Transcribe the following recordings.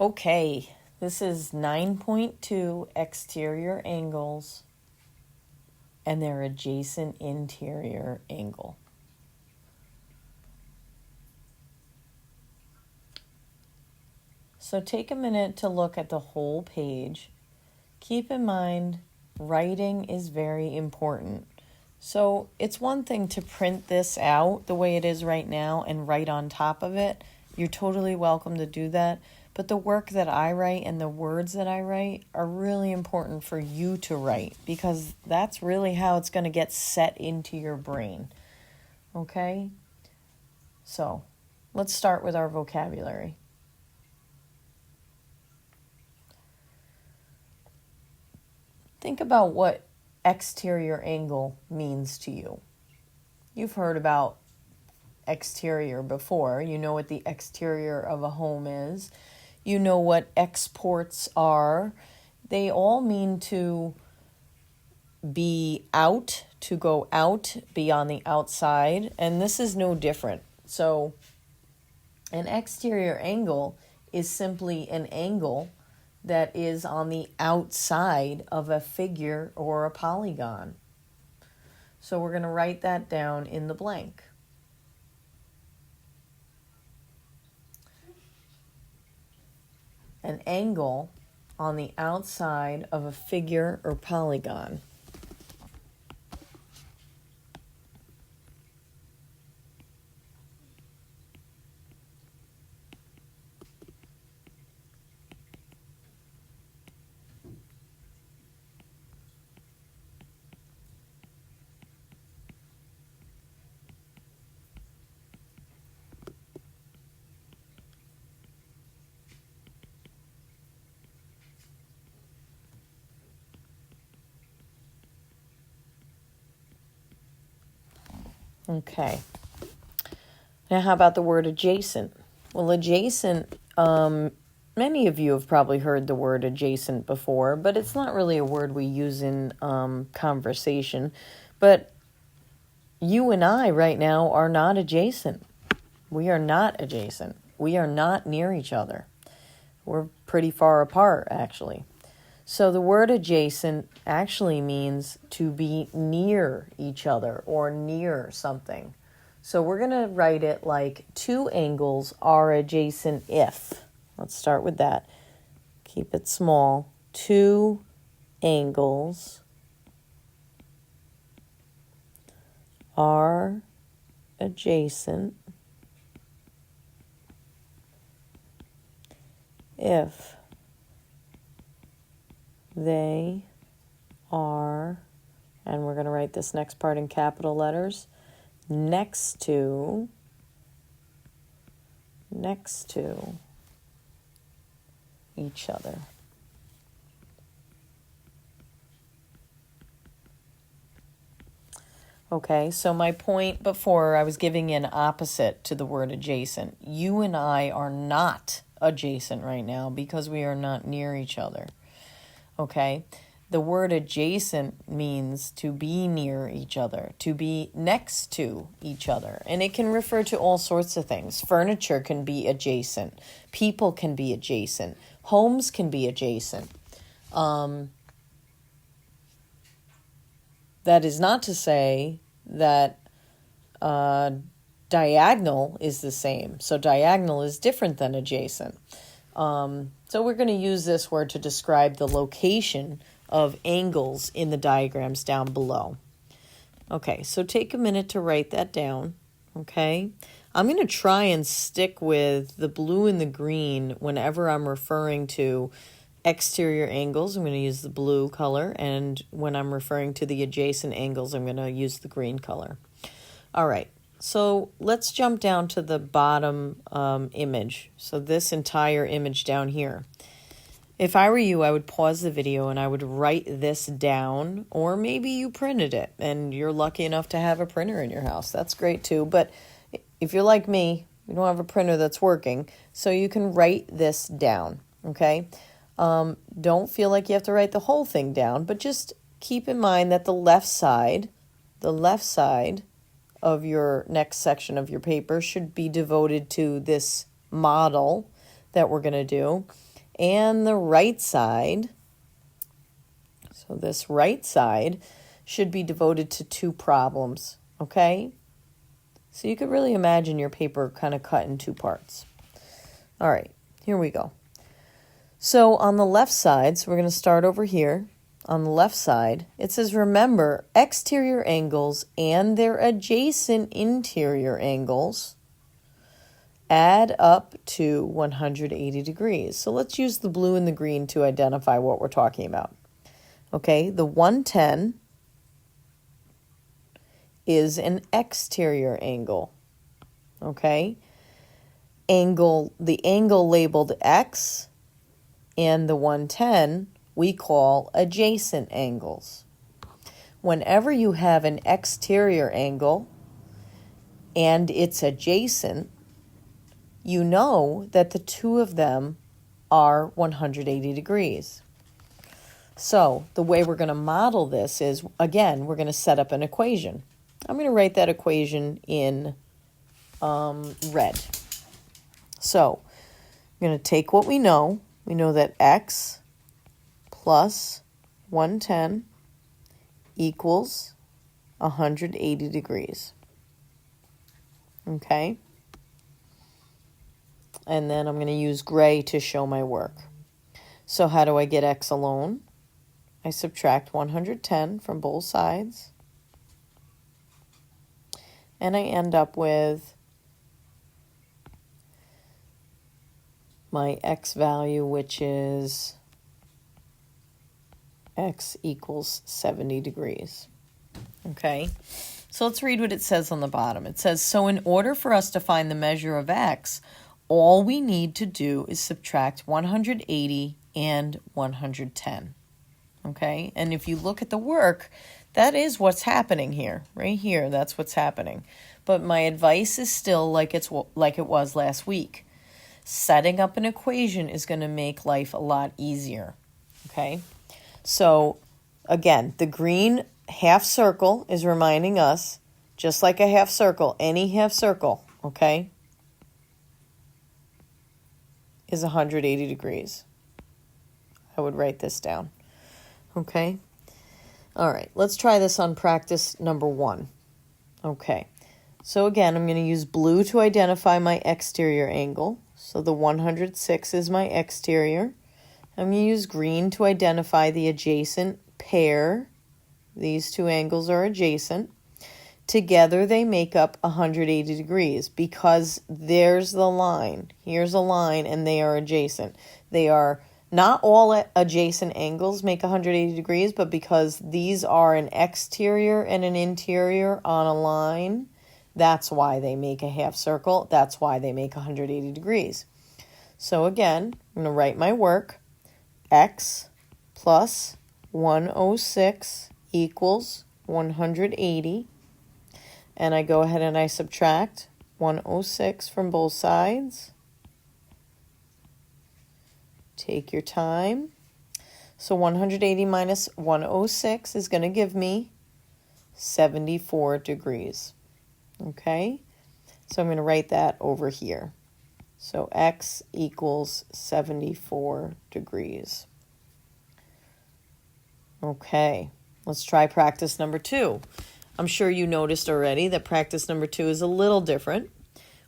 Okay, this is 9.2 exterior angles and their adjacent interior angle. So take a minute to look at the whole page. Keep in mind, writing is very important. So it's one thing to print this out the way it is right now and write on top of it. You're totally welcome to do that. But the work that I write and the words that I write are really important for you to write because that's really how it's going to get set into your brain. Okay? So let's start with our vocabulary. Think about what exterior angle means to you. You've heard about exterior before. You know what the exterior of a home is. You know what exports are. They all mean to be out, to go out, be on the outside, and this is no different. So an exterior angle is simply an angle that is on the outside of a figure or a polygon. So we're going to write that down in the blank. An angle on the outside of a figure or polygon. Okay. Now, how about the word adjacent? Well, adjacent, many of you have probably heard the word adjacent before, but it's not really a word we use in conversation. But you and I right now are not adjacent. We are not adjacent. We are not near each other. We're pretty far apart, actually. So the word adjacent actually means to be near each other or near something. So we're going to write it like two angles are adjacent if. Let's start with that. Keep it small. Two angles are adjacent if they are, and we're going to write this next part in capital letters, next to each other. Okay, so my point before, I was giving an opposite to the word adjacent. You and I are not adjacent right now because we are not near each other. Okay, the word adjacent means to be near each other, to be next to each other. And it can refer to all sorts of things. Furniture can be adjacent. People can be adjacent. Homes can be adjacent. That is not to say that diagonal is the same. So diagonal is different than adjacent. So we're going to use this word to describe the location of angles in the diagrams down below. Okay, so take a minute to write that down, okay? I'm going to try and stick with the blue and the green whenever I'm referring to exterior angles. I'm going to use the blue color, and when I'm referring to the adjacent angles, I'm going to use the green color. All right. So let's jump down to the bottom image. So this entire image down here. If I were you, I would pause the video and I would write this down, or maybe you printed it and you're lucky enough to have a printer in your house. That's great too. But if you're like me, you don't have a printer that's working, so you can write this down, okay? Don't feel like you have to write the whole thing down, but just keep in mind that the left side of your next section of your paper should be devoted to this model that we're going to do. and the right side, so this right side, should be devoted to two problems, okay? So you could really imagine your paper kind of cut in two parts. All right, here we go. So on the left side, so we're going to start over here. On the left side, it says, remember, exterior angles and their adjacent interior angles add up to 180 degrees. So let's use the blue and the green to identify what we're talking about. Okay, the 110 is an exterior angle. Okay, the angle labeled X and the 110 we call adjacent angles. Whenever you have an exterior angle and it's adjacent, you know that the two of them are 180 degrees. So the way we're going to model this is, again, we're going to set up an equation. I'm going to write that equation in red. So I'm going to take what we know. We know that X plus 110 equals 180 degrees. Okay? And then I'm going to use gray to show my work. So how do I get X alone? I subtract 110 from both sides. And I end up with my X value, which is X equals 70 degrees. Okay, so let's read what it says on the bottom. It says, so in order for us to find the measure of X, all we need to do is subtract 180 and 110. Okay, and if you look at the work, that is what's happening here. Right here, that's what's happening. But my advice is still like it was last week. Setting up an equation is going to make life a lot easier. Okay, so again, the green half circle is reminding us, just like a half circle, any half circle, okay, is 180 degrees. I would write this down. Okay. All right. Let's try this on practice number 1. Okay. So again, I'm going to use blue to identify my exterior angle. So the 106 is my exterior. I'm going to use green to identify the adjacent pair. These two angles are adjacent. Together they make up 180 degrees because there's the line. Here's a line and they are adjacent. They are not all adjacent angles make 180 degrees, but because these are an exterior and an interior on a line, that's why they make a half circle. That's why they make 180 degrees. So again, I'm going to write my work. X plus 106 equals 180. And I go ahead and I subtract 106 from both sides. Take your time. So 180 minus 106 is going to give me 74 degrees. Okay? So I'm going to write that over here. So X equals 74 degrees. Okay, let's try practice number 2. I'm sure you noticed already that practice number 2 is a little different.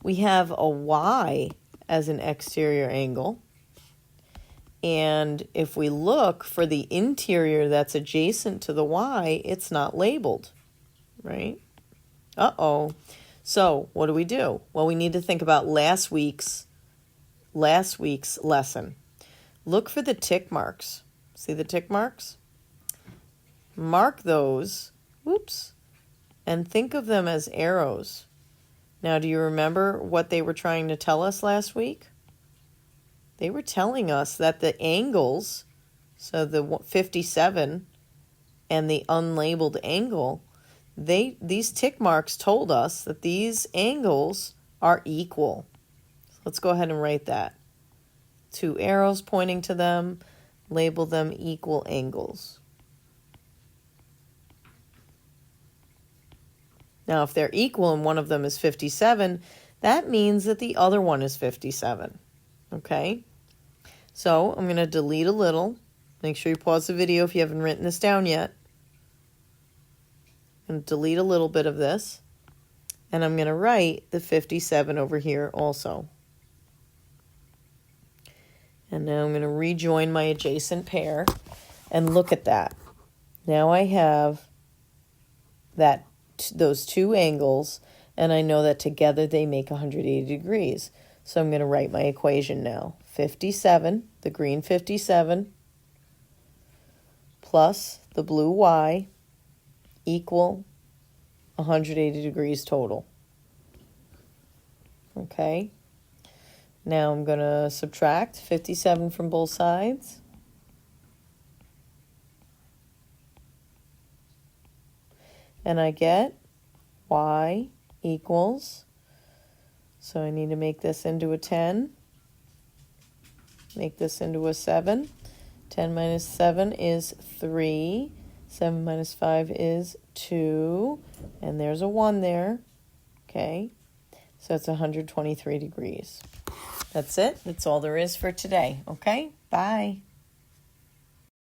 We have a Y as an exterior angle. And if we look for the interior that's adjacent to the Y, it's not labeled, right? Uh-oh. So what do? Well, we need to think about last week's lesson. Look for the tick marks. See the tick marks? Mark those, and think of them as arrows. Now, do you remember what they were trying to tell us last week? They were telling us that the angles, so the 57 and the unlabeled angle, these tick marks told us that these angles are equal. So let's go ahead and write that. 2 arrows pointing to them, label them equal angles. Now, if they're equal and one of them is 57, that means that the other one is 57. Okay? So I'm going to delete a little. Make sure you pause the video if you haven't written this down yet. I'm going to delete a little bit of this. And I'm going to write the 57 over here also. And now I'm going to rejoin my adjacent pair. And look at that. Now I have those two angles, and I know that together they make 180 degrees. So I'm going to write my equation now. 57, the green 57, plus the blue y equal 180 degrees total. Okay. Now I'm going to subtract 57 from both sides. And I get y equals, so I need to make this into a 10, make this into a 7. 10 minus 7 is 3. 7 minus 5 is 2. And there's a 1 there. Okay. So it's 123 degrees. That's it. That's all there is for today. Okay. Bye.